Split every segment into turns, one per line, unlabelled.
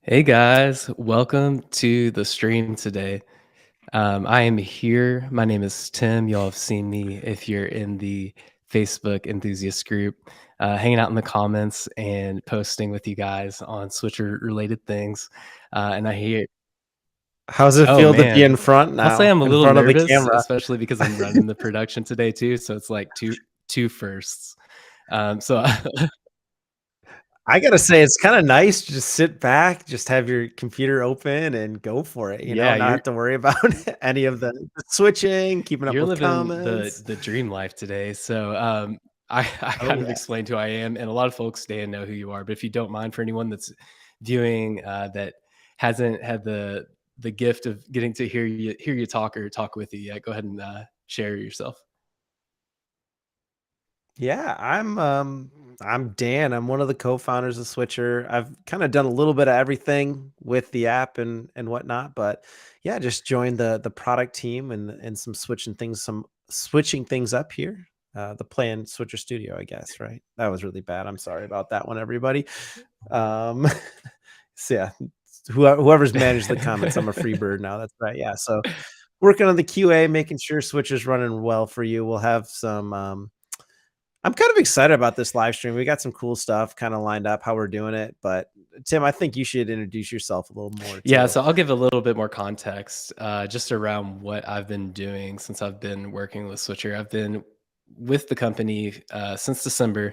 Hey guys, welcome to the stream today. I am here. My name is Tim. Y'all have seen me if you're in the Facebook enthusiast group, hanging out in the comments and posting with you guys on Switcher related things. And I hear,
How's it
oh
feel to be
man,
in front
I'll say
now,
I'm a
in
little
front of the
nervous,
camera?
especially because I'm running the production today too. So it's like two firsts. So
I gotta say it's kinda nice to just sit back, just have your computer open and go for it,
yeah,
not have to worry about any of the switching, keeping up
you're
with
living the
comments.
the dream life today. So, I
Oh,
kind of
yeah.
explained who I am, and a lot of folks stay and know who you are. But if you don't mind, for anyone that's viewing that hasn't had the gift of getting to hear you talk or talk with you yet, go ahead and share yourself.
Yeah, I'm Dan, I'm one of the co-founders of Switcher. I've kinda done a little bit of everything with the app and whatnot, but yeah, just joined the product team and some switching things up here. The planned Switcher Studio, I guess, right? That was really bad. I'm sorry about that one, everybody. Um, so yeah, whoever's managed the comments, I'm a free bird now. That's right. Yeah. So working on the QA, making sure Switch is running well for you. We'll have some. I'm kind of excited about this live stream. We got some cool stuff kind of lined up how we're doing it. But Tim, I think you should introduce yourself a little more
Yeah,
too.
so I'll give a little bit more context just around what I've been doing since I've been working with Switcher. I've been with the company since December.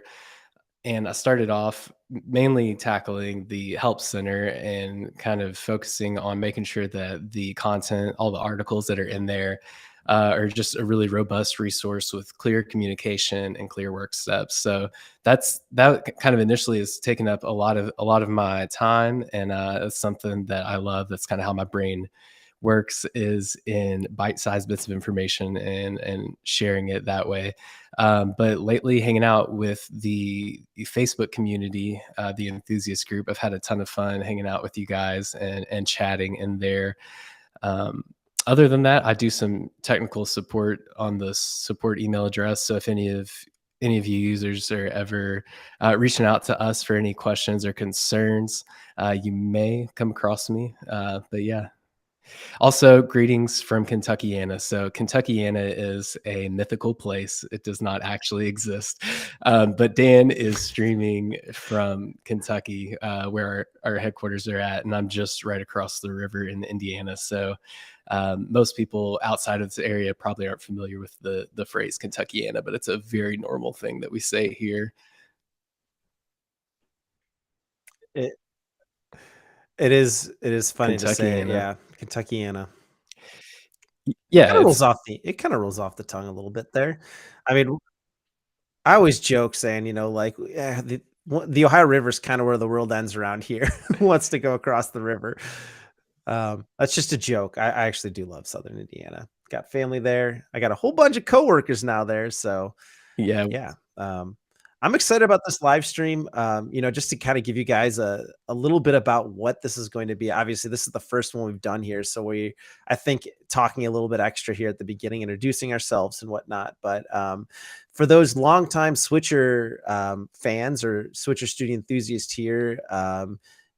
And I started off mainly tackling the help center and kind of focusing on making sure that the content, all the articles that are in there, are just a really robust resource with clear communication and clear work steps. So that kind of initially has taken up a lot of my time, and it's something that I love. That's kind of how my brain works, is in bite-sized bits of information and sharing it that way. But lately, hanging out with the Facebook community, the enthusiast group, I've had a ton of fun hanging out with you guys and chatting in there. Um, Other than that, I do some technical support on the support email address. So if any of you users are ever reaching out to us for any questions or concerns, you may come across me. But yeah, also, greetings from Kentuckiana. So, Kentuckiana is a mythical place. It does not actually exist. But Dan is streaming from Kentucky, where our headquarters are at, and I'm just right across the river in Indiana. So, most people outside of this area probably aren't familiar with the phrase Kentuckiana, but it's a very normal thing that we say here.
It, it is funny to say it.
Kentuckiana.
Yeah. Kentuckiana.
Yeah, it's
It kind of rolls off the tongue a little bit there. I mean, I always joke saying, like, yeah, the Ohio River is kind of where the world ends around here. Who wants to go across the river? That's just a joke. I actually do love Southern Indiana. Got family there. I got a whole bunch of coworkers now there. So
yeah,
yeah, I'm excited about this live stream. Just to kind of give you guys a little bit about what this is going to be. Obviously, this is the first one we've done here, so I think talking a little bit extra here at the beginning, introducing ourselves and whatnot. But for those longtime Switcher fans or Switcher studio enthusiasts here,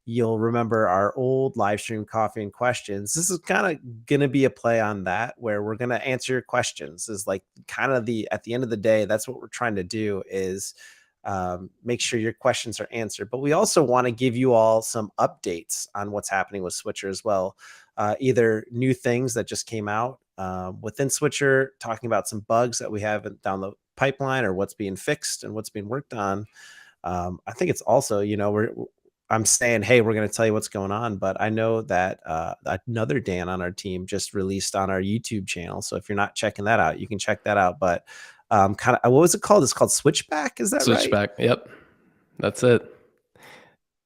you'll remember our old live stream coffee and questions. This is kind of going to be a play on that, where we're going to answer your questions. Is like kind of the at the end of the day, that's what we're trying to do, is make sure your questions are answered. But we also want to give you all some updates on what's happening with Switcher as well. Either new things that just came out within Switcher, talking about some bugs that we have down the pipeline, or what's being fixed and what's being worked on. I think it's also, I'm saying, hey, we're going to tell you what's going on, but I know that another Dan on our team just released on our YouTube channel. So if you're not checking that out, you can check that out. But kind of, what was it called? It's called Switchback. Is that right?
switchback. Yep, that's it.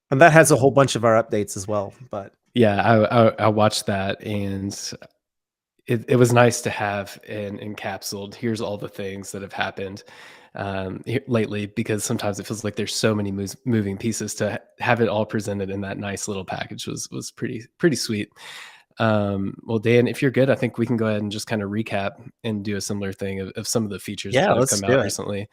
And that has a whole bunch of our updates as well. But
Yeah, I watched that, and it was nice to have an encapsulated. Here's all the things that have happened lately, because sometimes it feels like there's so many moving pieces. To have it all presented in that nice little package was pretty sweet. Well, Dan, if you're good, I think we can go ahead and just kind of recap and do a similar thing of some of the features
Yeah,
that have
let's
come
do
out
it.
recently.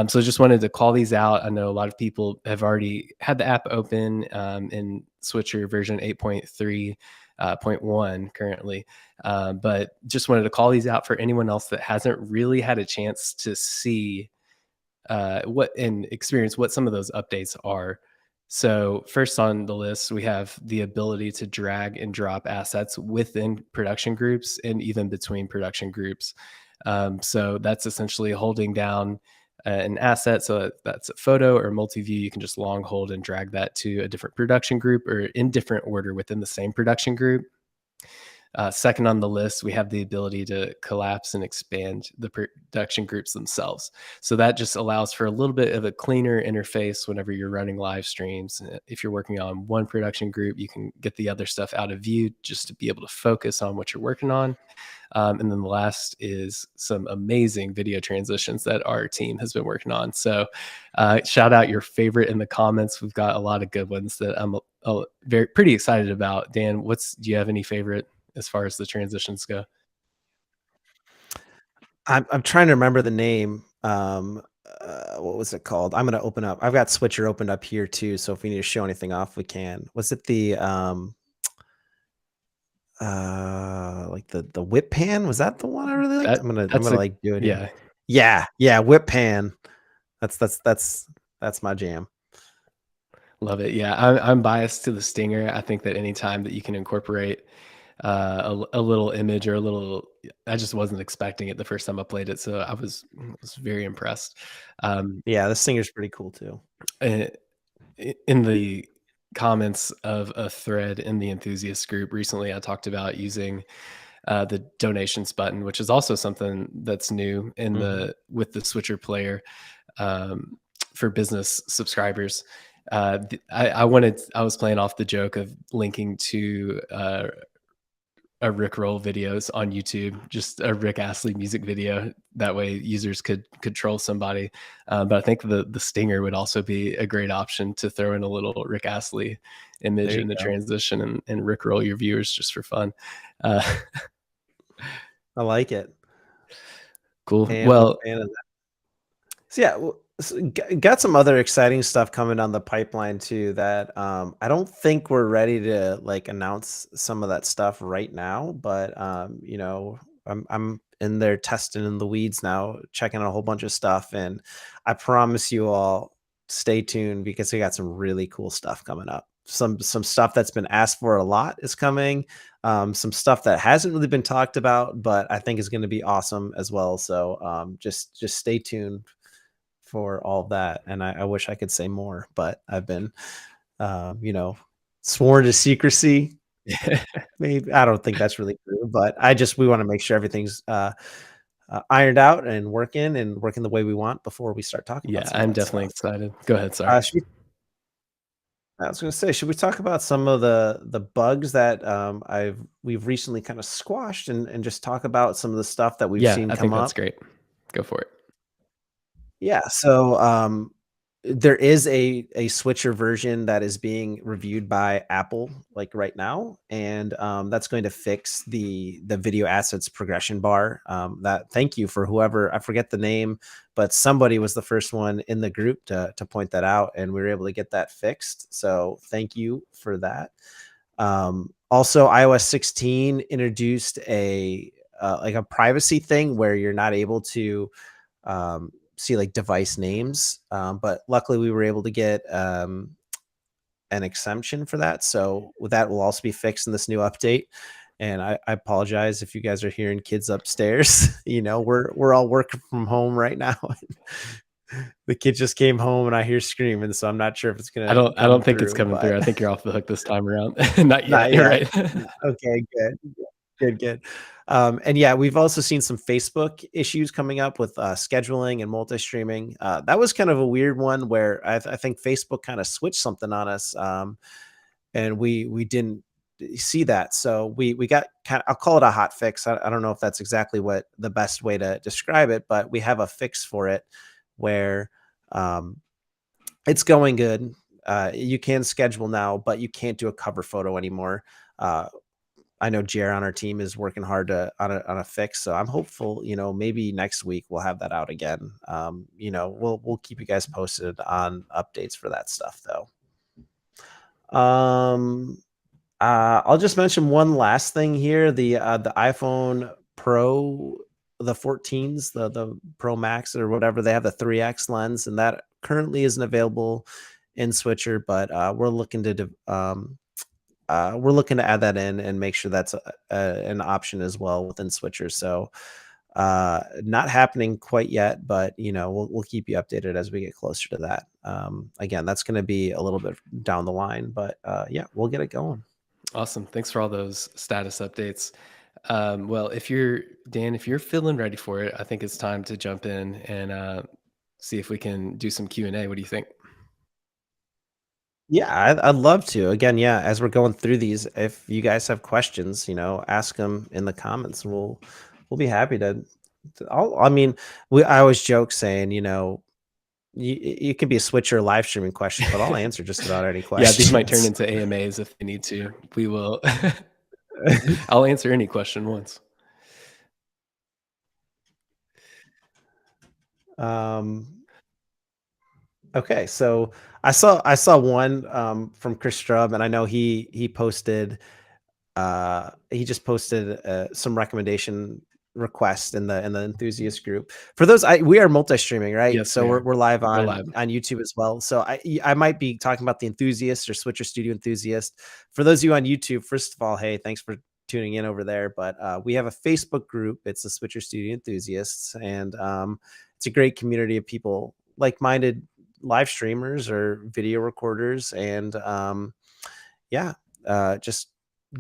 So just wanted to call these out. I know a lot of people have already had the app open in Switcher version 8.3.1 currently. But just wanted to call these out for anyone else that hasn't really had a chance to see what and experience what some of those updates are. So, first on the list, we have the ability to drag and drop assets within production groups and even between production groups. So, that's essentially holding down an asset. So, that's a photo or multi-view. You can just long hold and drag that to a different production group or in different order within the same production group. Second on the list, we have the ability to collapse and expand the production groups themselves. So that just allows for a little bit of a cleaner interface whenever you're running live streams. If you're working on one production group, you can get the other stuff out of view just to be able to focus on what you're working on. And then the last is some amazing video transitions that our team has been working on. So shout out your favorite in the comments. We've got a lot of good ones that I'm very pretty excited about. Dan, do you have any favorite as far as the transitions go?
I'm trying to remember the name. What was it called? I'm gonna open up. I've got Switcher opened up here too, so if we need to show anything off, we can. Was it the like the whip pan? Was that the one I really liked?
That
I'm
that's
gonna
a
like do it here.
yeah,
Yeah, yeah, whip pan. That's my jam.
love it. Yeah, I'm biased to the stinger. I think that anytime that you can incorporate a little image or a little, I just wasn't expecting it the first time I played it, so I was very impressed. Um,
Yeah, the singer's pretty cool too.
eh, in the comments of a thread in the enthusiast group recently, I talked about using the donations button, which is also something that's new in
Mhm.
the with the Switcher player um, for business subscribers. I was playing off the joke of linking to a Rick Roll videos on YouTube, just a Rick Astley music video. That way, users could control somebody. But I think the stinger would also be a great option to throw in a little Rick Astley image
There you
in the
go.
transition and Rick Roll your viewers just for fun. Uh,
I like it.
cool.
And I'm a
Well,
fan of that. So yeah, got some other exciting stuff coming down the pipeline too that I don't think we're ready to like announce some of that stuff right now, but I'm in there testing in the weeds now, checking out a whole bunch of stuff, and I promise you all stay tuned because we got some really cool stuff coming up. Some stuff that's been asked for a lot is coming. Some stuff that hasn't really been talked about, but I think is going to be awesome as well. So just stay tuned for all of that. And I wish I could say more, but I've been, you know, sworn to secrecy. Maybe I don't think that's really true, but we want to make sure everything's ironed out and working the way we want before we start talking about
yeah,
some of
I'm
that
definitely
stuff.
excited. Go ahead. Sorry.
I was going to say, should we talk about some of the bugs that we've recently kind of squashed and just talk about some of the stuff that we've
Yeah,
seen
I
come
think that's
up?
great. Go for it.
Yeah, so, there is a switcher version that is being reviewed by Apple, like, right now, and, that's going to fix the video assets progression bar, that thank you for whoever I forget the name, but somebody was the first one in the group to point that out, and we were able to get that fixed, so thank you for that. Also, iOS 16 introduced like, a privacy thing where you're not able to, see like device names. But luckily, we were able to get an exemption for that. So that will also be fixed in this new update. And I apologize if you guys are hearing kids upstairs. We're all working from home right now. The kid just came home and I hear screaming, so I'm not sure if it's
I
gonna
don't
come
think it's
through,
coming through.
but
I think you're off the hook this time around. Not
not
yet. You're
yet.
right.
Okay, good. Good, good. And yeah, we've also seen some Facebook issues coming up with scheduling and multi-streaming. That was kind of a weird one where I think Facebook kind of switched something on us, and we didn't see that. So we got I'll call it a hot fix. I don't know if that's exactly what the best way to describe it, but we have a fix for it where um, it's going good. You can schedule now, but you can't do a cover photo anymore. Uh, I know Jer on our team is working hard on a fix, so I'm hopeful, maybe next week we'll have that out again. We'll keep you guys posted on updates for that stuff though. I'll just mention one last thing here. The iPhone Pro, the 14s, the Pro Max or whatever, they have the 3x lens, and that currently isn't available in Switcher, but we're looking to add that in and make sure that's an option as well within Switcher. So not happening quite yet, but we'll keep you updated as we get closer to that. Again, that's going to be a little bit down the line, but yeah, we'll get it going.
Awesome. Thanks for all those status updates. Well, if you're feeling ready for it, I think it's time to jump in and see if we can do some Q&A. What do you think?
Yeah, I'd love to. Again, yeah, as we're going through these, if you guys have questions, ask them in the comments. We'll be happy I mean, I always joke saying, it can be a Switcher live streaming question, but I'll answer just about any
Yeah, these might turn
questions.
into AMAs if they need to. We will. I'll answer any question once.
Okay, so I saw one from Chris Strub, and I know he posted he just posted some recommendation requests in the enthusiast group. For those, we are multi-streaming, right?
Yes,
So
we
we're,
are.
we're live
We're live.
on YouTube as well. So I might be talking about the enthusiast or Switcher Studio enthusiast. For those of you on YouTube, first of all, hey, thanks for tuning in over there. But we have a Facebook group. It's the Switcher Studio enthusiasts, and it's a great community of people, like-minded live streamers or video recorders, and yeah, just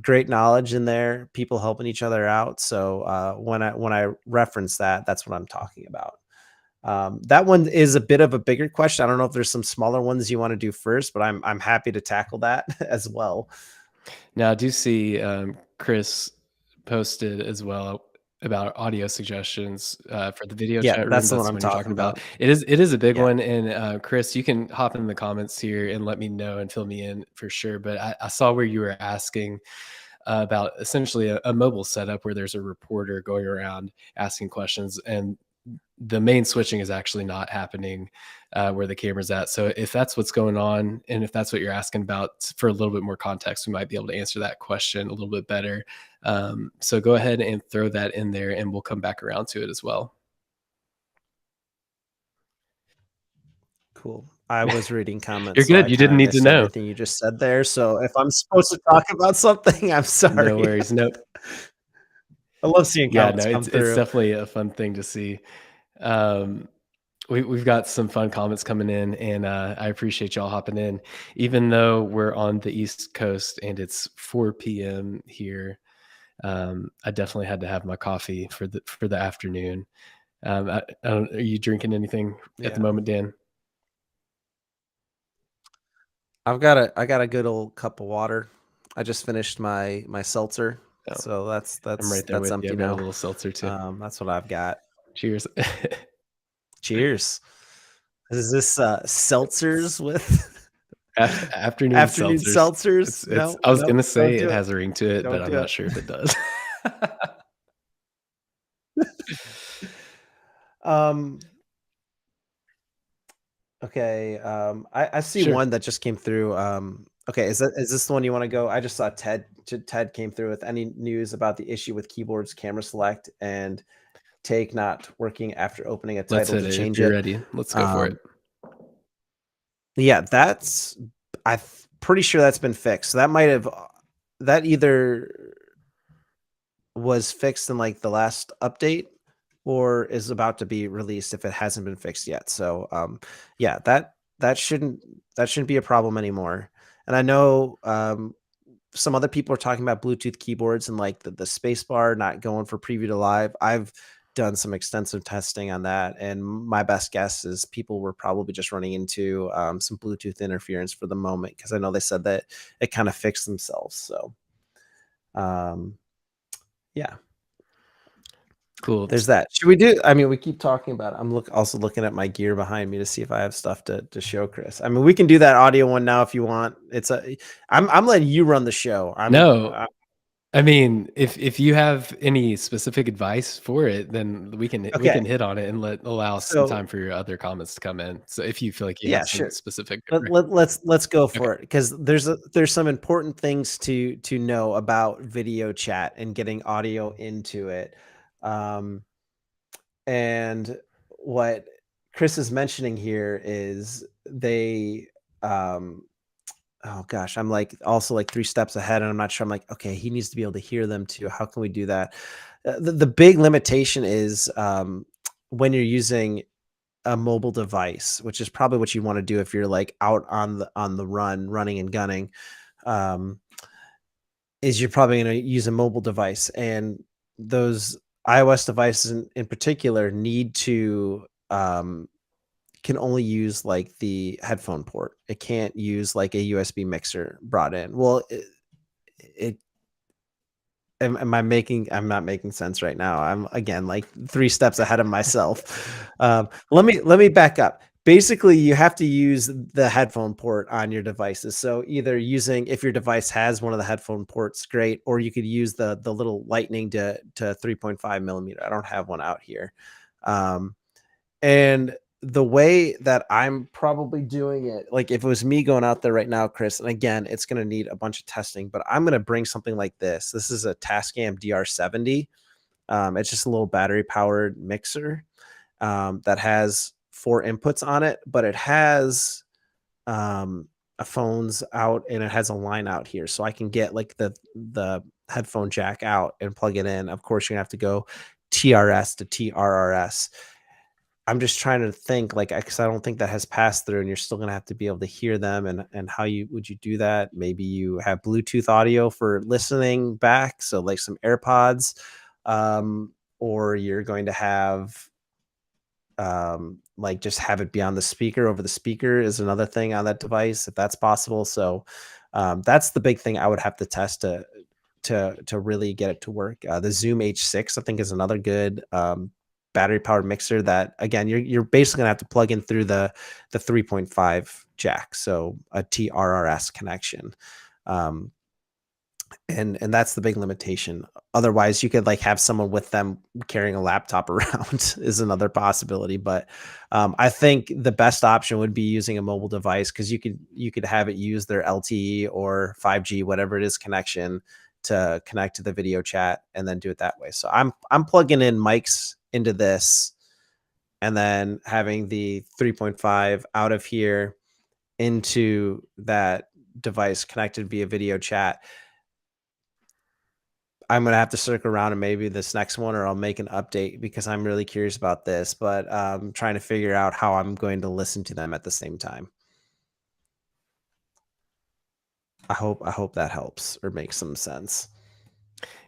great knowledge in there, people helping each other out. So when I reference that, that's what I'm talking about. That one is a bit of a bigger question. I don't know if there's some smaller ones you want to do first, but I'm happy to tackle that as well.
Now, I do see Chris posted as well about audio suggestions for the video
Yeah,
chat room.
that's the one
That's the
I'm
one you're
talking
talking about.
about.
It is a big
Yeah.
one. And Chris, you can hop in the comments here and let me know and fill me in for sure. But I saw where you were asking about essentially a mobile setup where there's a reporter going around asking questions, and the main switching is actually not happening where the camera's at. So if that's what's going on, and if that's what you're asking about, for a little bit more context, we might be able to answer that question a little bit better. So go ahead and throw that in there, and we'll come back around to it as well.
Cool. I was reading
You're
comments, so I
good. You
kind
didn't
of
need to
missed
know.
everything you just said there. So if I'm supposed to talk about something, I'm
No
sorry.
worries. No.
I love seeing
Yeah, no,
comments come
it's
through.
definitely a fun thing to see. Um, we've got some fun comments coming in, and I appreciate y'all hopping in. Even though we're on the East Coast and it's 4 p.m. here, I definitely had to have my coffee for the afternoon. I don't, are you drinking anything at the
Yeah.
moment, Dan?
I got a good old cup of water. I just finished my seltzer,
Oh,
so that's
I'm
that's
right there
that's
with you.
empty
I've got a
now.
little seltzer too.
That's what I've got.
Cheers.
Cheers. Is this seltzers with
Afternoon
afternoon
seltzers.
seltzers?
It's.
No,
I was
no,
gonna
don't
say it
do it.
has a ring to it, but
Don't
I'm
do
not
it.
sure if it does.
Um, okay. I see
Sure.
one that just came through. Okay, is this the one you want to go? I just saw Ted came through with any news about the issue with keyboard's camera select and take not working after opening a
Let's
title
hit
to
it. If
change
you're
it.
ready, let's go for it.
Um, yeah, I'm pretty sure that's been fixed. So that might have that either was fixed in like the last update or is about to be released if it hasn't been fixed yet. So yeah, that shouldn't that shouldn't be a problem anymore. And I know some other people are talking about Bluetooth keyboards and like the space bar not going for preview to live. I've done some extensive testing on that, and my best guess is people were probably just running into some Bluetooth interference for the moment because I know they said that it kind of fixed themselves. So um, yeah,
Cool.
there's that. Should we do? I mean, we keep talking about it. I'm also looking at my gear behind me to see if I have stuff to show Chris. I mean, we can do that audio one now if you want. I'm letting you run the show.
No, I mean, if you have any specific advice for it, then we
Okay.
can hit on it and allow some
So
time for your other comments to come in. So if you feel like you have
yeah,
some
sure.
specific
Let's go
okay.
for it because there's some important things to know about video chat and getting audio into it. Um, and what Chris is mentioning here is they oh gosh, I'm like also like 3 steps ahead and I'm not sure. I'm like, okay, he needs to be able to hear them too. How can we do that? The big limitation is when you're using a mobile device, which is probably what you want to do if you're like out on the run, running and gunning. Um, is you're probably going to use a mobile device, and those iOS devices in particular need to can only use like the headphone port. It can't use like a USB mixer brought in. Well, it am I making I'm not making sense right now. I'm again like 3 steps ahead of myself. Let me back up. Basically, you have to use the headphone port on your devices. So either using if your device has one of the headphone ports, great, or you could use the little lightning to 3.5 millimeter. I don't have one out here. Um, and the way that I'm probably doing it, like if it was me going out there right now, Chris, and again, it's going to need a bunch of testing, but I'm going to bring something like this. This is a Tascam DR70. It's just a little battery powered mixer that has 4 inputs on it, but it has a phones out and it has a line out here. So I can get like the headphone jack out and plug it in. Of course, you're gonna have to go TRS to TRRS. I'm just trying to think like because I don't think that has passed through, and you're still gonna have to be able to hear them. And how you would you do that? Maybe you have Bluetooth audio for listening back, so like some AirPods, or you're going to have like just have it be on the speaker over the speaker is another thing on that device if that's possible. So that's the big thing I would have to test to really get it to work. The Zoom H6 I think is another good battery powered mixer that again you're basically gonna have to plug in through the 3.5 jack, so a TRRS connection. Um, and that's the big limitation. Otherwise, you could like have someone with them carrying a laptop around is another possibility. But I think the best option would be using a mobile device because you could have it use their LTE or 5G, whatever it is, connection to connect to the video chat and then do it that way. So I'm plugging in mics into this and then having the 3.5 out of here into that device connected via video chat. I'm gonna have to circle around and maybe this next one, or I'll make an update because I'm really curious about this. But trying to figure out how I'm going to listen to them at the same time. I hope that helps or makes some sense.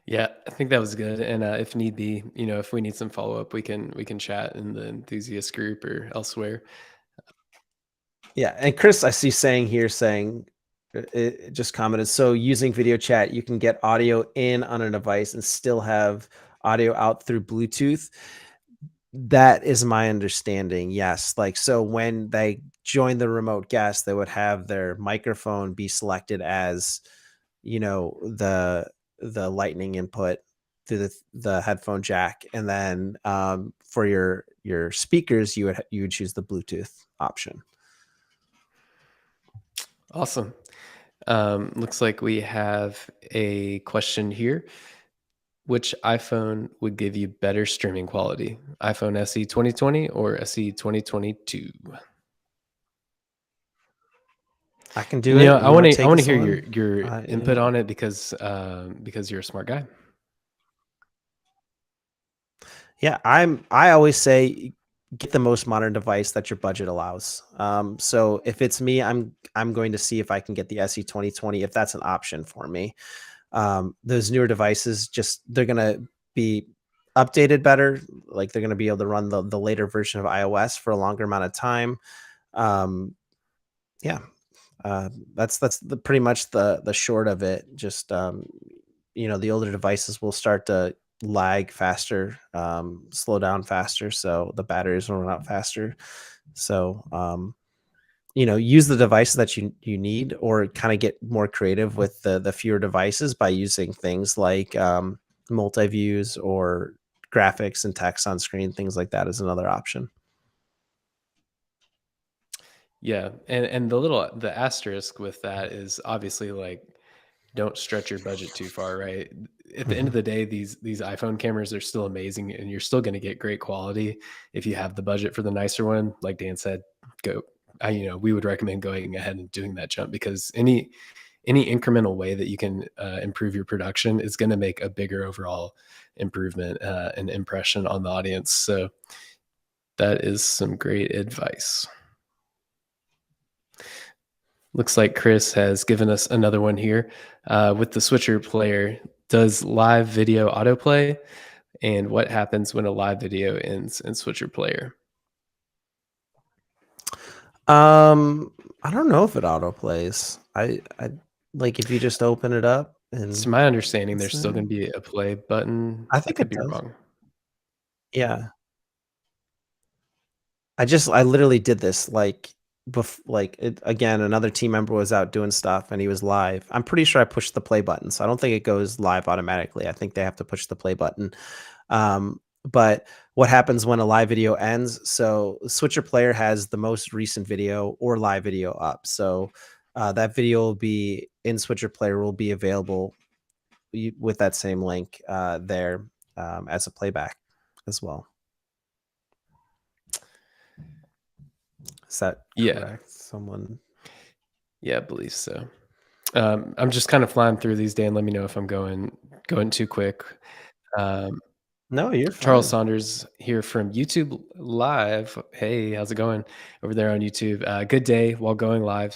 Yeah, I think that was good. And if need be, if we need some follow up, we can chat in the enthusiast group or elsewhere.
Yeah, and Chris, I see saying here saying it just commented. So using video chat, you can get audio in on a device and still have audio out through Bluetooth. That is my understanding. Yes. Like, so when they join the remote guest, they would have their microphone be selected as, the lightning input to the headphone jack. And then for your speakers, you would choose the Bluetooth option.
Awesome. Looks like we have a question here. Which iPhone would give you better streaming quality? iPhone SE 2020 or SE 2022?
I can do
And
it. You want to
I
take
want to
us
hear
on?
your input
Yeah.
on it because you're a smart guy.
Yeah, I always say get the most modern device that your budget allows. So if it's me, I'm going to see if I can get the SE 2020 if that's an option for me. Those newer devices just they're gonna be updated better. Like they're gonna be able to run the later version of iOS for a longer amount of time. Um, yeah, that's pretty much the short of it. Just the older devices will start to lag faster, slow down faster, so the batteries will run out faster. So use the devices that you need, or kind of get more creative with the fewer devices by using things like multi views or graphics and text on screen. Things like that is another option.
Yeah, and the asterisk with that is obviously, like, don't stretch your budget too far, right? At the end of
Mhm.
the day, these iPhone cameras are still amazing, and you're still gonna get great quality if you have the budget for the nicer one. Like Dan said, go we would recommend going ahead and doing that jump, because any incremental way that you can, improve your production is gonna make a bigger overall improvement, and impression on the audience, so that is some great advice. Looks like Chris has given us another one here. With the switcher player, does live video autoplay? And what happens when a live video ends in switcher player?
Um, I don't know if it auto plays. I like if you just open it up
To
and
my understanding,
it's
there's still
there.
going to be a play button.
I
I
think
could
it
be
does.
wrong.
Yeah. I literally did this, like, again, another team member was out doing stuff and he was live. I'm pretty sure I pushed the play button, so I don't think it goes live automatically. I think they have to push the play button. But what happens when a live video ends? So Switcher Player has the most recent video or live video up. So that video will be in Switcher Player, will be available with that same link there as a playback as well. Is that
Yeah.
correct? Someone.
Yeah, I believe so. I'm just kind of flying through these, Dan. Let me know if I'm going too quick. Um,
No, you're
Charles
fine.
Saunders here from YouTube Live. Hey, how's it going over there on YouTube? Good day. While going live,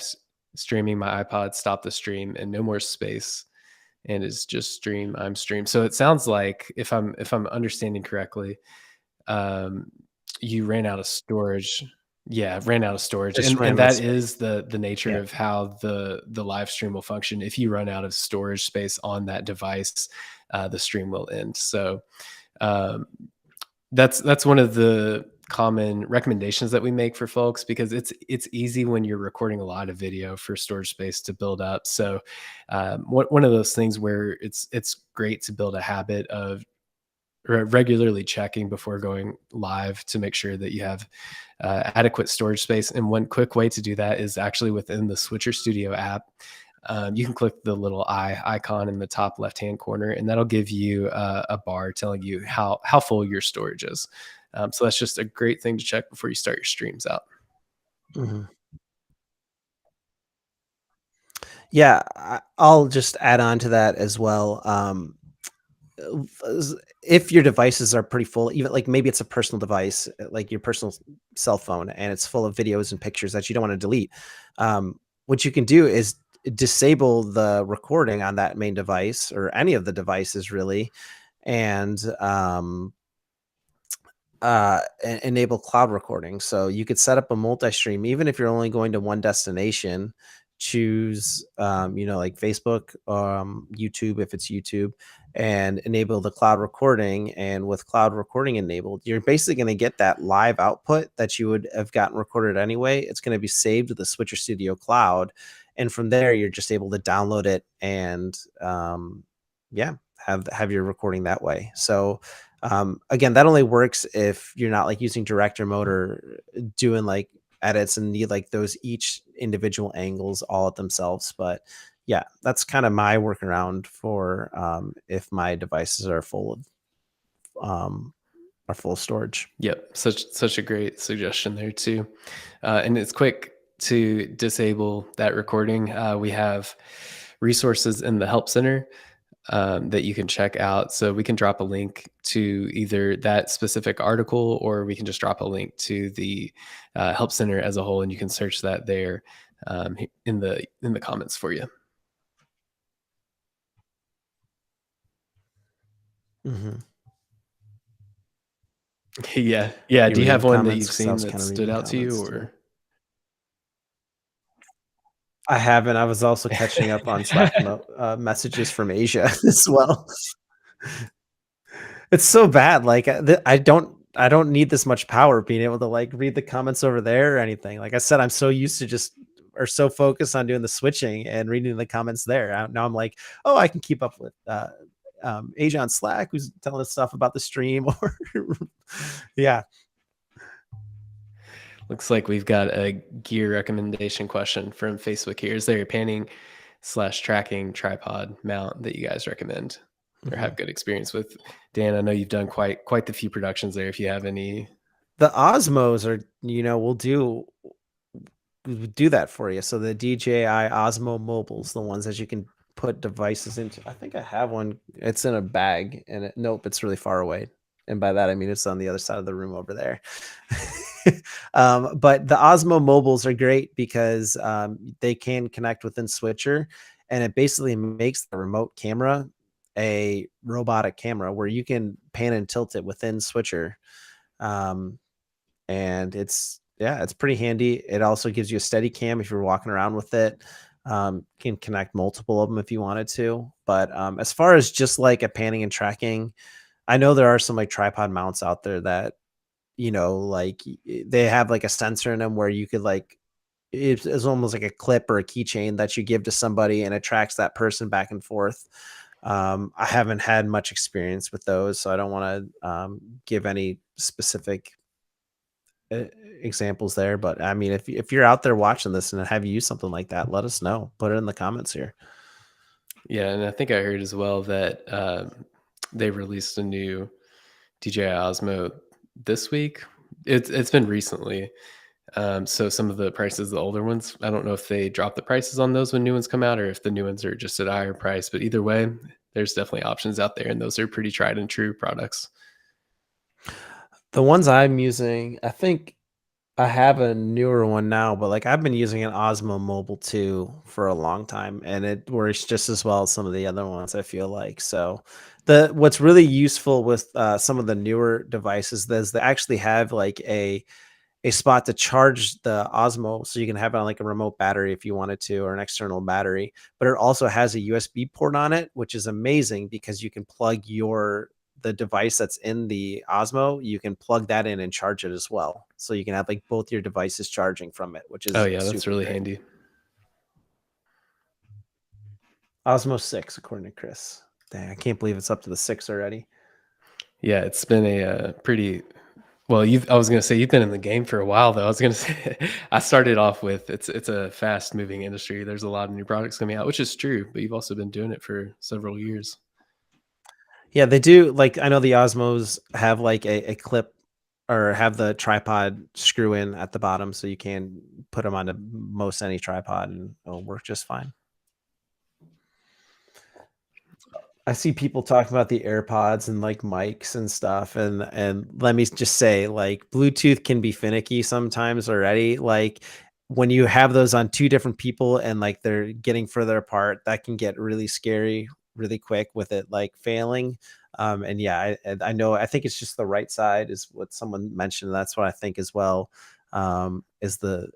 streaming my iPod, stop the stream, and no more space. And it's just stream. I'm stream. So it sounds like, if I'm understanding correctly, um, you ran out of storage. Yeah, ran out of storage,
Just
and
ran out of
that
space.
is the nature
Yeah.
of how the live stream will function. If you run out of storage space on that device, the stream will end. So um, that's one of the common recommendations that we make for folks, because it's easy when you're recording a lot of video for storage space to build up. So one of those things where it's great to build a habit of regularly checking before going live to make sure that you have adequate storage space. And one quick way to do that is actually within the Switcher Studio app. You can click the little eye icon in the top left hand corner, and that'll give you a bar telling you how full your storage is. So that's just a great thing to check before you start your streams out.
Mhm. Yeah, I'll just add on to that as well. If your devices are pretty full, even like maybe it's a personal device, like your personal cell phone, and it's full of videos and pictures that you don't want to delete, what you can do is disable the recording on that main device or any of the devices really, and enable cloud recording. So you could set up a multi-stream, even if you're only going to one destination. Choose, like Facebook, YouTube, if it's YouTube, and enable the cloud recording. And with cloud recording enabled, you're basically going to get that live output that you would have gotten recorded anyway. It's going to be saved to the Switcher Studio Cloud, and from there, you're just able to download it and, yeah, have your recording that way. So again, that only works if you're not like using director mode or doing like edits and need like those each individual angles all at themselves. But yeah, that's kind of my workaround for if my devices um, are full of storage.
Yep, such a great suggestion there too, and it's quick to disable that recording. We have resources in the help center that you can check out. So we can drop a link to either that specific article, or we can just drop a link to the help center as a whole, and you can search that there in the comments for you.
Hmm.
Yeah, yeah.
You
Do you
reading
have
the
one that
comments?
you've
Because I
seen
was
that
kind of
stood
reading
out to you,
comments too.
or
I haven't. I was also catching up on messages from Asia as well. It's so bad. Like I don't. don't need this much power being able to like read the comments over there or anything. Like I said, I'm so used to just or so focused on doing the switching and reading the comments there. Now I'm like, oh, I can keep up with Asia on Slack who's telling us stuff about the stream or yeah.
Looks like we've got a gear recommendation question from Facebook here. Is there a panning slash tracking tripod mount that you guys recommend or
Mhm.
have good experience with? Dan, I know you've done quite the few productions there. If you have any,
The Osmos are, we'll do that for you. So the DJI Osmo mobiles, the ones that you can put devices into. I think I have one. It's in a bag, and nope, it's really far away. And by that I mean it's on the other side of the room over there. But the Osmo mobiles are great because they can connect within Switcher, and it basically makes the remote camera a robotic camera where you can pan and tilt it within Switcher. Um, and it's pretty handy. It also gives you a steady cam if you're walking around with it. Can connect multiple of them if you wanted to. But as far as just like a panning and tracking, I know there are some like tripod mounts out there that like they have like a sensor in them where you could like it's almost like a clip or a keychain that you give to somebody and it tracks that person back and forth. I haven't had much experience with those, so I don't want to give any specific uh, examples there. But I mean, if you're out there watching this and have used something like that, let us know. Put it in the comments here.
yeah, and I think I heard as well that they released a new DJI Osmo this week. It's been recently. So some of the prices, the older ones, I don't know if they drop the prices on those when new ones come out or if the new ones are just at a higher price. But either way, there's definitely options out there, and those are pretty tried and true products.
The ones I'm using, I think I have a newer one now, but like I've been using an Osmo Mobile 2 for a long time and it works just as well as some of the other ones, I feel like. So the what's really useful with some of the newer devices is they actually have like a spot to charge the Osmo, so you can have it on like a remote battery if you wanted to, or an external battery. But it also has a USB port on it, which is amazing because you can plug the device that's in the Osmo, you can plug that in and charge it as well. So you can have like both your devices charging from it, which
Oh
is
yeah, that's
super
really
great.
handy.
Osmo 6, according to Chris. Dang, I can't believe it's up to the 6 already.
Yeah, it's been a pretty well. I was gonna say you've been in the game for a while, though. I was gonna say I started off with it's a fast moving industry. There's a lot of new products coming out, which is true. But you've also been doing it for several years.
Yeah, they do. Like I know the Osmos have like a clip or have the tripod screw in at the bottom, so you can put them onto most any tripod and it'll work just fine. I see people talking about the AirPods and like mics and stuff, and let me just say, like Bluetooth can be finicky sometimes already. Like when you have those on two different people and like they're getting further apart, that can get really scary really quick with it like failing. And yeah, I know. I think it's just the right side is what someone mentioned. That's what I think as well. Is the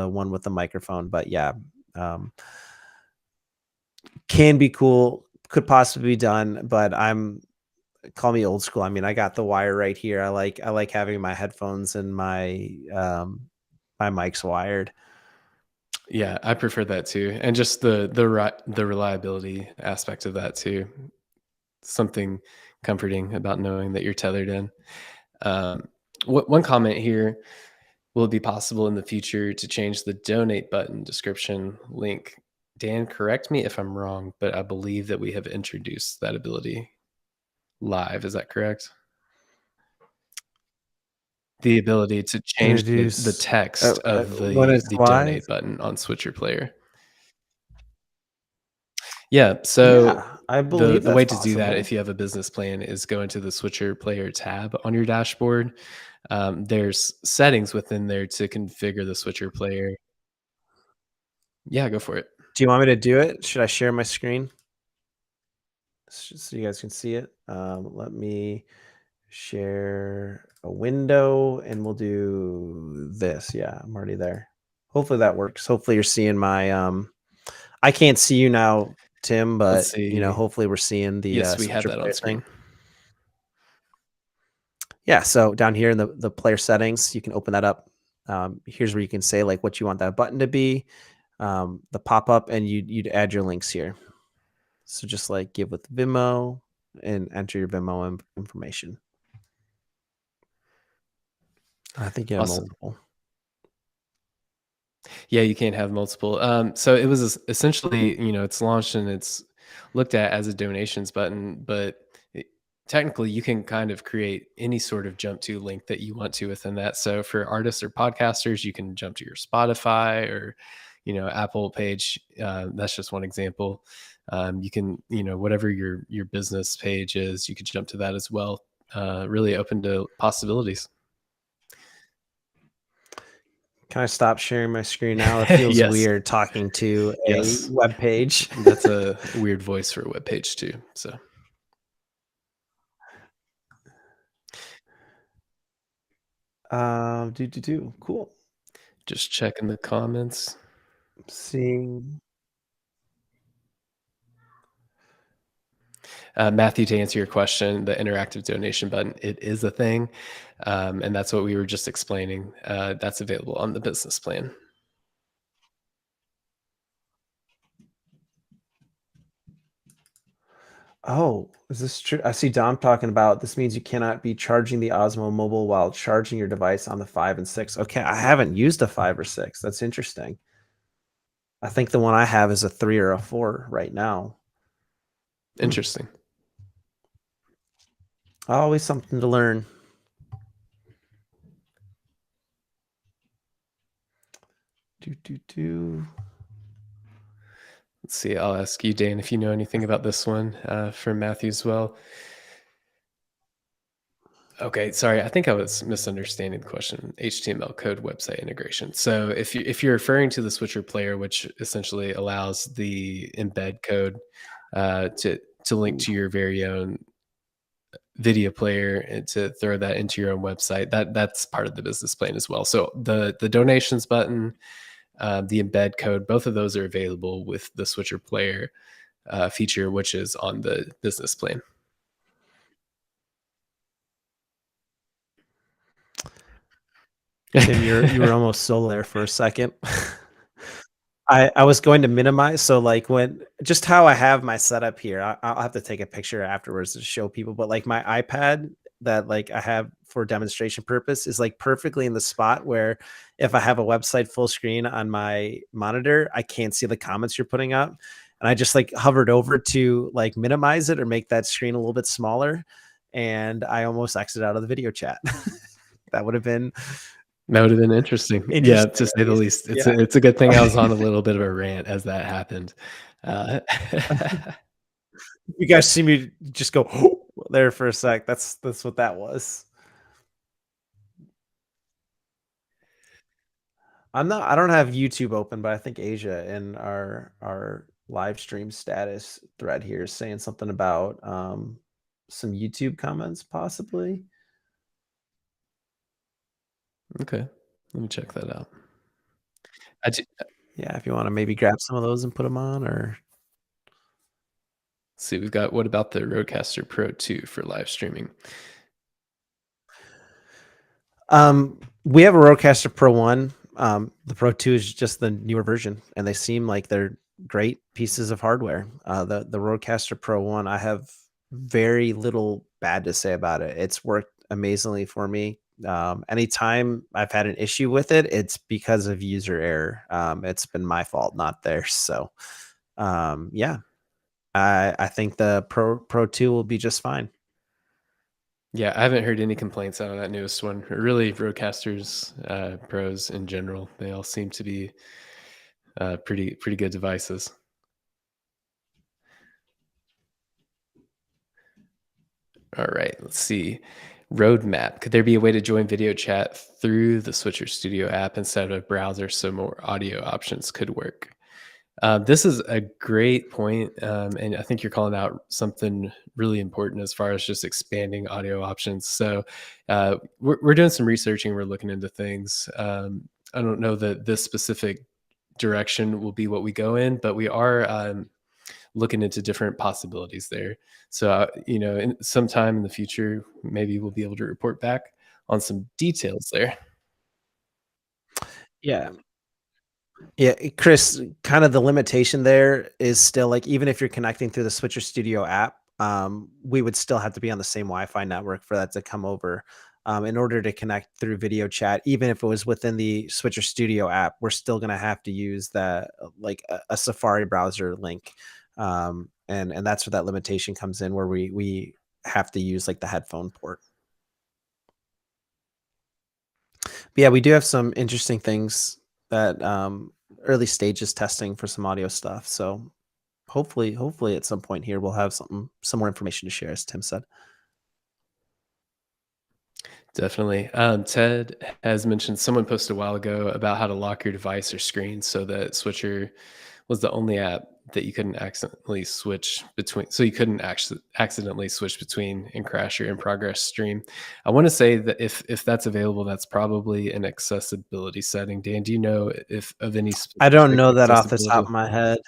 one with the microphone, but yeah. Um, can be cool, could possibly be done, but call me old school. I mean, I got the wire right here. I like having my headphones and my mic's wired.
Yeah, I prefer that too, and just the reliability aspect of that too. Something comforting about knowing that you're tethered in. Um, one comment here: will it be possible in the future to change the donate button description link? Dan, correct me if I'm wrong, but I believe that we have introduced that ability live. Is that correct? The ability to change the
Introduce
text of
when it's
the
live.
donate button on Switcher Player. Yeah, so
Yeah, I
the
believe
the
that's
way to do that
possible.
if you have a business plan is go into the Switcher Player tab on your dashboard. There's settings within there to configure the Switcher Player. Yeah, go for it.
Do you want me to do it? Should I share my screen so you guys can see it? Let me share a window and we'll do this. Yeah, I'm already there. Hopefully that works. Hopefully you're seeing my I can't see you now, Tim,
Let's
but
see.
hopefully we're seeing the
Yes, we have
switcher
that on
player
screen.
thing. Yeah, so down here in the player settings, you can open that up. Here's where you can say like what you want that button to be, the pop up, and you'd add your links here. So just like give with Vimeo and enter your Vimeo information. I think you have
Awesome.
multiple.
Yeah, you can't have multiple. So it was essentially, it's launched and it's looked at as a donations button, but technically you can kind of create any sort of jump to link that you want to within that. So for artists or podcasters, you can jump to your Spotify or, Apple page. That's just one example. You can, whatever your business page is, you could jump to that as well. Really open to possibilities.
Can I stop sharing my screen now? It feels
Yes.
weird talking to a
Yes.
web page.
That's a weird voice for a web page too. So
Cool.
just checking the comments.
Seeing.
Matthew, to answer your question, the interactive donation button, it is a thing. And that's what we were just explaining. That's available on the business plan.
Oh, is this true? I see Dom talking about this means you cannot be charging the Osmo Mobile while charging your device on the 5 and 6. Okay, I haven't used a 5 or 6. That's interesting. I think the one I have is a 3 or a 4 right now. Hmm.
Interesting.
Always something to learn. Do do do.
Let's see. I'll ask you, Dan, if you know anything about this one from Matthew as well. Okay, sorry. I think I was misunderstanding the question. HTML code website integration. So if you're referring to the switcher player, which essentially allows the embed code to link to your very own video player and to throw that into your own website, that's part of the business plan as well. So the donations button, the embed code, both of those are available with the switcher player feature, which is on the business plan.
Tim, you were almost solo there for a second. I was going to minimize, so, like, when just how I have my setup here, I'll have to take a picture afterwards to show people, but, like, my iPad that, like, I have for demonstration purpose is, like, perfectly in the spot where if I have a website full screen on my monitor, I can't see the comments you're putting up, and I just, like, hovered over to, like, minimize it or make that screen a little bit smaller, and I almost exited out of the video chat. That would have been
That would have been interesting. Yeah,
interesting,
to
at
say the
least.
least.
Yeah.
It's a good thing I was on a little bit of a rant as that happened. Uh,
You guys see me just go there for a sec. That's what that was. I don't have YouTube open, but I think Asia in our live stream status thread here is saying something about some YouTube comments possibly.
okay, let me check that out. I ju
Yeah, if you want to maybe grab some of those and put them on or
see, we've got what about the Rodecaster Pro 2 for live streaming?
We have a Rodecaster Pro 1. The Pro 2 is just the newer version, and they seem like they're great pieces of hardware. The Rodecaster Pro 1, I have very little bad to say about it. It's worked amazingly for me. Anytime I've had an issue with it, it's because of user error. It's been my fault, not theirs. So, yeah, I think the Pro 2 will be just fine.
Yeah, I haven't heard any complaints out of that newest one, or really Rodecasters, Pros in general. They all seem to be, pretty good devices. All right, let's see. Roadmap. Could there be a way to join video chat through the Switcher Studio app instead of a browser so more audio options could work? This is a great point, and I think you're calling out something really important as far as just expanding audio options. So, we're doing some researching. We're looking into things. I don't know that this specific direction will be what we go in, but we are looking into different possibilities there. So, in sometime in the future, maybe we'll be able to report back on some details there.
Yeah. Yeah, Chris, kind of the limitation there is still like even if you're connecting through the Switcher Studio app, we would still have to be on the same Wi-Fi network for that to come over. In order to connect through video chat, even if it was within the Switcher Studio app, we're still going to have to use that like a Safari browser link, and that's where that limitation comes in, where we have to use like the headphone port. But yeah, we do have some interesting things that early stages testing for some audio stuff. So hopefully at some point here we'll have some more information to share, as Tim said.
Definitely. Ted has mentioned someone posted a while ago about how to lock your device or screen so that Switcher was the only app that you couldn't accidentally switch between. So you couldn't actually accidentally switch between and crash your in progress stream. I want to say that if that's available, that's probably an accessibility setting. Dan, do you know if of any
I don't
specific
know that off the top
accessibility?
of my head.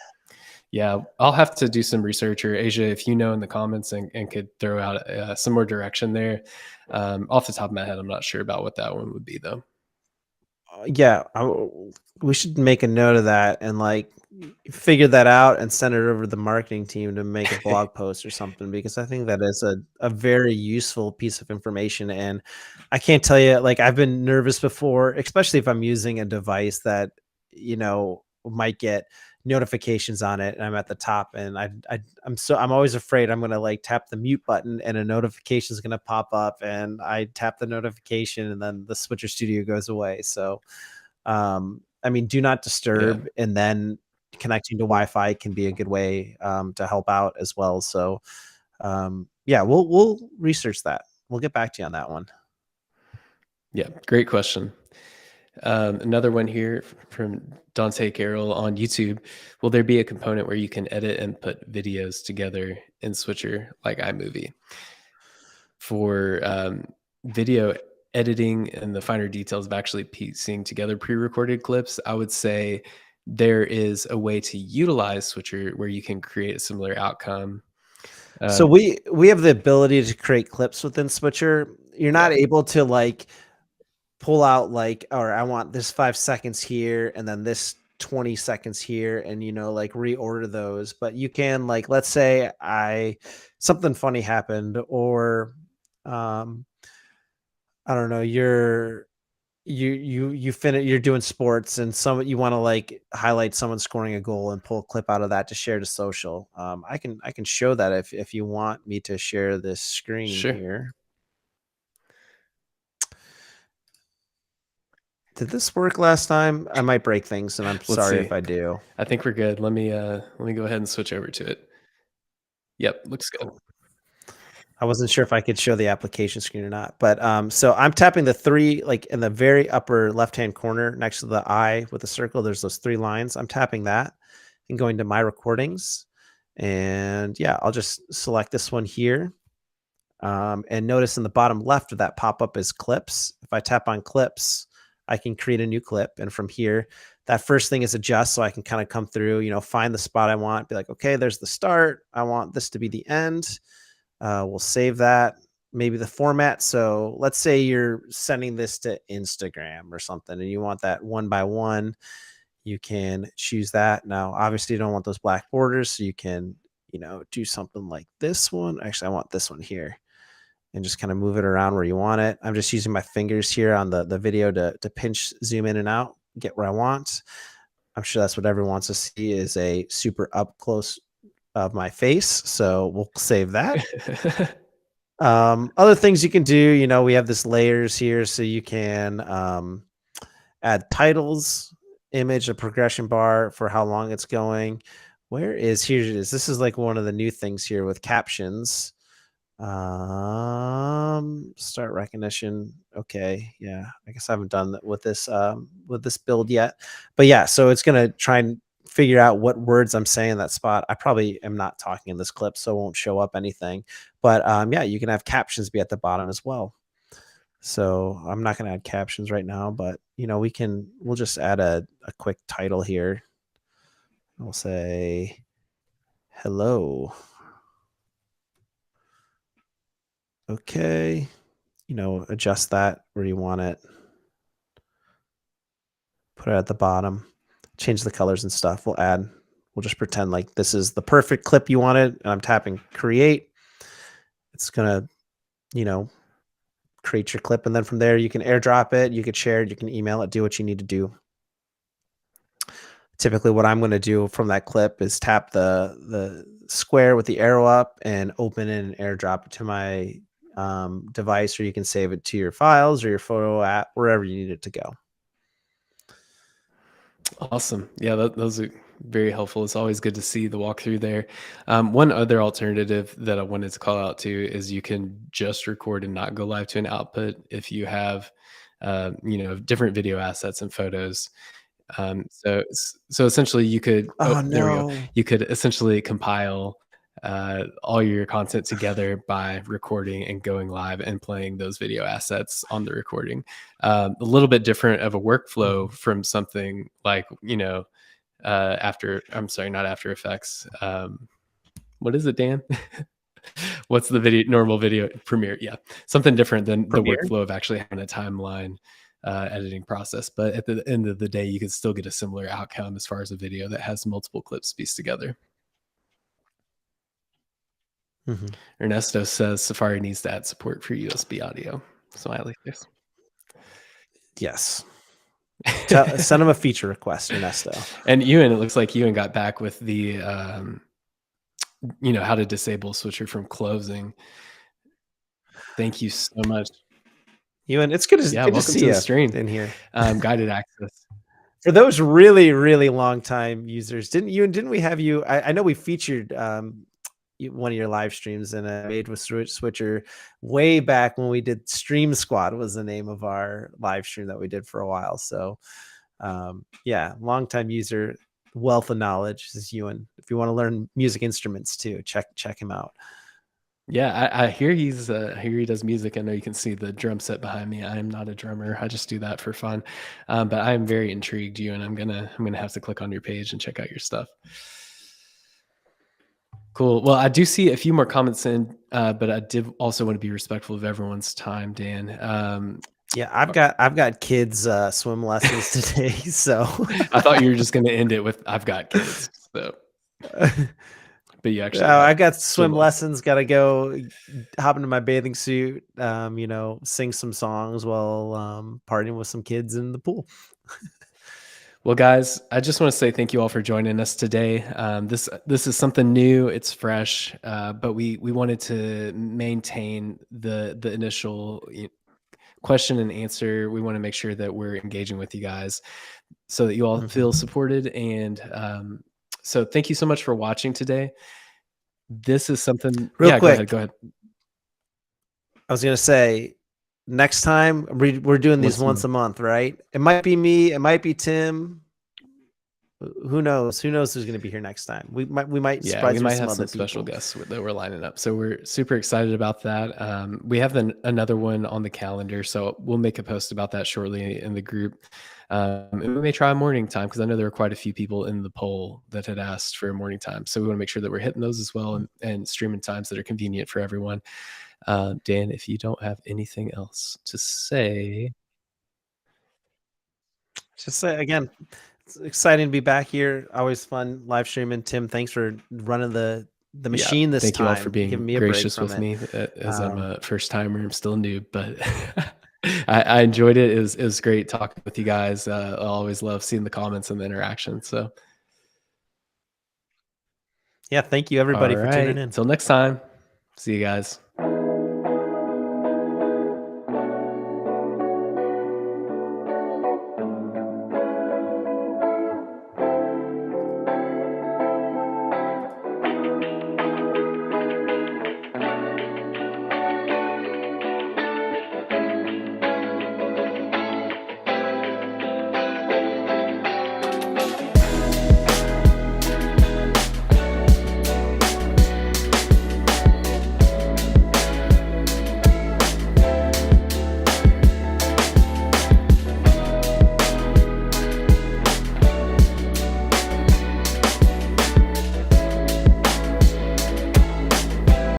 Yeah, I'll have to do some research, or Asia, if you know in the comments and could throw out some more direction there. Off the top of my head, I'm not sure about what that one would be, though.
Yeah, we should make a note of that and like figure that out and send it over to the marketing team to make a blog post or something, because I think that is a very useful piece of information. And I can't tell you, like I've been nervous before, especially if I'm using a device that might get notifications on it and I'm at the top, and I'm always afraid I'm gonna like tap the mute button and a notification is gonna pop up, and I tap the notification and then the Switcher Studio goes away. So I mean, do not
Yeah,
disturb and then connecting to Wi-Fi can be a good way to help out as well. So yeah, we'll research that. We'll get back to you on that one.
yeah, great question. Another one here from Dante Carroll on YouTube. Will there be a component where you can edit and put videos together in Switcher like iMovie? For video editing and the finer details of actually piecing together pre-recorded clips, I would say there is a way to utilize Switcher where you can create a similar outcome.
So
Um,
we have the ability to create clips within Switcher. You're
yeah,
not able to like pull out like, or I want this 5 seconds here and then this 20 seconds here, and like reorder those. But you can, like, let's say I something funny happened, or um I don't know, you're doing sports and you want to like highlight someone scoring a goal and pull a clip out of that to share to social. I can show that if you want me to share this screen
sure.
here. Did this work last time? I might break things, and I'm
Let's
sorry
see.
if I do.
I think we're good. Let me go ahead and switch over to it. Yep, looks good.
Cool. I wasn't sure if I could show the application screen or not, but so I'm tapping the three, like in the very upper left-hand corner next to the eye with the circle. There's those three lines. I'm tapping that and going to my recordings, and yeah, I'll just select this one here. And notice in the bottom left of that pop-up is clips. If I tap on clips, I can create a new clip, and from here, that first thing is adjust, so I can kind of come through, find the spot I want, be like, okay, there's the start. I want this to be the end. We'll save that. Maybe the format. So let's say you're sending this to Instagram or something and you want that one by one. You can choose that. Now, obviously, you don't want those black borders. So you can, do something like this one. Actually, I want this one here, and just kind of move it around where you want it. I'm just using my fingers here on the video to pinch, zoom in and out, get where I want. I'm sure that's what everyone wants to see, is a super up close of my face. So we'll save that. Other things you can do, we have this layers here, so you can add titles, image, a progression bar for how long it's going. Here it is. This is like one of the new things here with captions. Start recognition. Okay, yeah, I guess I haven't done that with this build yet, but yeah, so it's gonna try and figure out what words I'm saying in that spot. I probably am not talking in this clip, so it won't show up anything. But yeah, you can have captions be at the bottom as well. So I'm not gonna add captions right now, but we'll just add a quick title here. We'll say, Hello. Okay. Adjust that where you want it. Put it at the bottom. Change the colors and stuff. We'll just pretend like this is the perfect clip you wanted. And I'm tapping create. It's going to, you know, create your clip. And then from there, you can airdrop it. You could share it. You can email it, do what you need to do. Typically what I'm going to do from that clip is tap the square with the arrow up and open it and airdrop it to my device, or you can save it to your files or your photo app, wherever you need it to go.
Awesome. Yeah, those are very helpful. It's always good to see the walkthrough there. One other alternative that I wanted to call out to is you can just record and not go live to an output if you have, different video assets and photos. So essentially, you could. Oh,
Oh
there we go.
no.
You could essentially compile all your content together by recording and going live and playing those video assets on the recording. A little bit different of a workflow
Mhm.
from something like after. I'm sorry, not After Effects. What is it, Dan? What's the normal video Premiere? Yeah, something different than the
Premiere?
workflow of actually having a timeline editing process. But at the end of the day, you can still get a similar outcome as far as a video that has multiple clips pieced together.
Mhm.
Ernesto says Safari needs to add support for USB audio. Smiley face.
Yes. Send him a feature request, Ernesto.
And Ewan, it looks like Ewan got back with the how to disable switcher from closing. Thank you so much.
Ewan, it's good
Yeah,
to
welcome
see
to the
you
stream.
in here.
Guided access.
For those really, really long time users, didn't we have you? I know we featured one of your live streams in a Made with Switcher way back when we did Stream Squad was the name of our live stream that we did for a while. So yeah, long time user, wealth of knowledge is Ewan. If you want to learn music instruments too, check him out.
Yeah, I hear he does music. I know you can see the drum set behind me. I am not a drummer. I just do that for fun. But I am very intrigued, you, and I'm gonna have to click on your page and check out your stuff. Cool. Well, I do see a few more comments in, but I did also want to be respectful of everyone's time, Dan.
Yeah, I've got kids swim lessons today, so
I thought you were just going to end it with "I've got kids," so but you actually have
I got
swim
swim
lessons.
lessons. Got to go hop into my bathing suit. Sing some songs while partying with some kids in the pool.
Well, guys, I just want to say thank you all for joining us today. This is something new; it's fresh, but we wanted to maintain the initial question and answer. We want to make sure that we're engaging with you guys so that you all feel
Mhm.
supported. And so, thank you so much for watching today. This is something.
Real
Yeah, go
quick,
ahead. Go ahead.
I was gonna say next time we're doing these
Once a
once
month.
a month, right? It might be me, it might be Tim. Who knows? Who knows who's gonna be here next time? We might
Yeah, we
surprise you with
might
some
have
other
some special
people.
guests that we're lining up. So we're super excited about that. We have another one on the calendar, so we'll make a post about that shortly in the group. And we may try morning time because I know there were quite a few people in the poll that had asked for a morning time. So we want to make sure that we're hitting those as well and streaming times that are convenient for everyone. Dan, if you don't have anything else to say,
Just say again, it's exciting to be back here. Always fun live streaming. Tim, thanks for running the
yeah,
machine this
thank you all for
time,
being
giving me a break
gracious
from
with
it.
me as I'm
Um,
a first timer. I'm still new, but I enjoyed it. It was great talking with you guys. I always love seeing the comments and the interaction. So,
yeah, thank you
all
everybody for tuning
right,
in.
till next time. See you guys.